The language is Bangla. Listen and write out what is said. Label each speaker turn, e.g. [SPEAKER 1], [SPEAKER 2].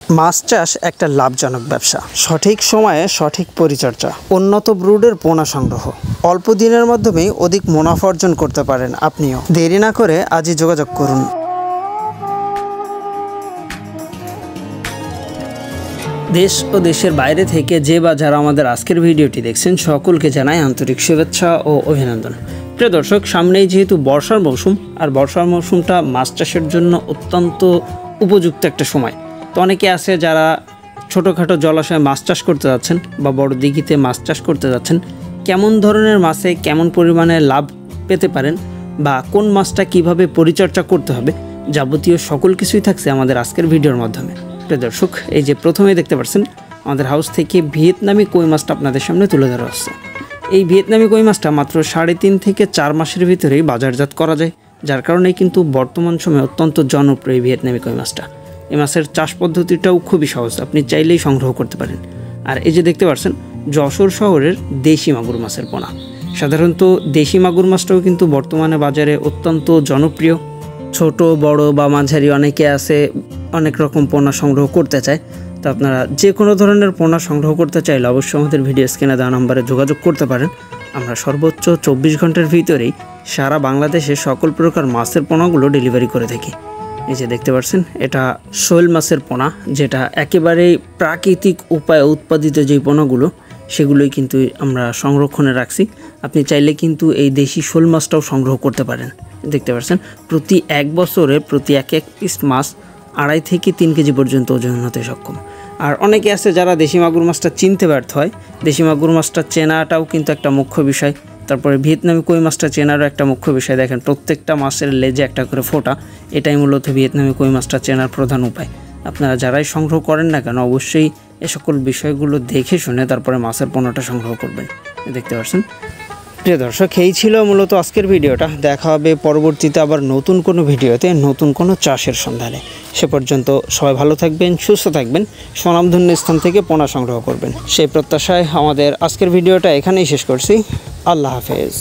[SPEAKER 1] মাছ চাষ একটা লাভজনক ব্যবসা। সঠিক সময়ে সঠিক পরিচর্যা, উন্নত ব্রুডের পোনা সংগ্রহ, অল্প দিনের মাধ্যমেই অধিক মুনাফা অর্জন করতে পারেন আপনিও। দেরি না করে আজই যোগাযোগ করুন। দেশ ও দেশের বাইরে থেকে যে বা যারা আমাদের আজকের ভিডিওটি দেখছেন সকলকে জানাই আন্তরিক শুভেচ্ছা ও অভিনন্দন। প্রিয় দর্শক, সামনেই যেহেতু বর্ষার মৌসুম, আর বর্ষার মৌসুমটা মাছ চাষের জন্য অত্যন্ত উপযুক্ত একটা সময়। তো অনেকে আছে যারা ছোটোখাটো জলাশয়ে মাছ চাষ করতে যাচ্ছেন বা বড় দিঘিতে মাছ চাষ করতে যাচ্ছেন। কেমন ধরনের মাছে কেমন পরিমাণে লাভ পেতে পারেন বা কোন মাছটা কিভাবে পরিচর্যা করতে হবে, যাবতীয় সকল কিছুই থাকছে আমাদের আজকের ভিডিওর মাধ্যমে। প্রিয় দর্শক, এই যে প্রথমেই দেখতে পাচ্ছেন আমাদের হাউস থেকে ভিয়েতনামি কই মাছটা আপনাদের সামনে তুলে ধরা হচ্ছে। এই ভিয়েতনামি কই মাছটা মাত্র 3.5 থেকে 4 মাসের ভিতরেই বাজারজাত করা যায়, যার কারণে কিন্তু বর্তমান সময়ে অত্যন্ত জনপ্রিয় ভিয়েতনামি কই মাছটা। এই মাছের চাষ পদ্ধতিটাও খুবই সহজ, আপনি চাইলেই সংগ্রহ করতে পারেন। আর এই যে দেখতে পাচ্ছেন যশোর শহরের দেশি মাগুর মাছের পোনা। সাধারণত দেশি মাগুর মাছটাও কিন্তু বর্তমানে বাজারে অত্যন্ত জনপ্রিয়। ছোট বড় বা মাঝারি অনেকে আছে অনেক রকম পোনা সংগ্রহ করতে চায়। তো আপনারা যে কোনো ধরনের পোনা সংগ্রহ করতে চাইলে অবশ্যই আমাদের ভিডিও স্ক্রিনে দেওয়া নম্বরে যোগাযোগ করতে পারেন। আমরা সর্বোচ্চ 24 ঘন্টার ভিতরেই সারা বাংলাদেশে সকল প্রকার মাছের পোনাগুলো ডেলিভারি করে থাকি। এই যে দেখতে পাচ্ছেন এটা শোল মাছের পোনা, যেটা একেবারেই প্রাকৃতিক উপায়ে উৎপাদিত যেই পোনাগুলো সেগুলোই কিন্তু আমরা সংরক্ষণে রাখছি। আপনি চাইলে কিন্তু এই দেশি শোল মাছটাও সংগ্রহ করতে পারেন। দেখতে পাচ্ছেন প্রতি 1 বছরে প্রতি এক পিস মাছ 2.5 থেকে 3 কেজি পর্যন্ত ওজন হতে সক্ষম। আর অনেকে আছে যারা দেশি মাগুর মাছটা চিনতে ব্যর্থ হয়। দেশি মাগুর মাছটা চেনাটাও কিন্তু একটা মুখ্য বিষয়। তারপরে ভিয়েতনামি কই মাছটা চেনারও একটা মুখ্য বিষয়। দেখেন প্রত্যেকটা মাছের লেজে একটা করে ফোঁটা, এটাই মূলত ভিয়েতনামি কই মাছটা চেনার প্রধান উপায়। আপনারা যারাই সংগ্রহ করেন না কেন অবশ্যই এ সকল বিষয়গুলো দেখে শুনে তারপরে মাছের পোনাটা সংগ্রহ করবেন। দেখতে পাচ্ছেন প্রিয় দর্শক, এই ছিল মূলত আজকের ভিডিওটা। দেখা হবে পরবর্তীতে আবার নতুন কোনো ভিডিওতে, নতুন কোনো চাষের সন্ধানে। সে পর্যন্ত সবাই ভালো থাকবেন, সুস্থ থাকবেন, স্বনামধন্য স্থান থেকে পোনা সংগ্রহ করবেন, সেই প্রত্যাশায় আমাদের আজকের ভিডিওটা এখানেই শেষ করছি। আল্লাহ হাফেজ।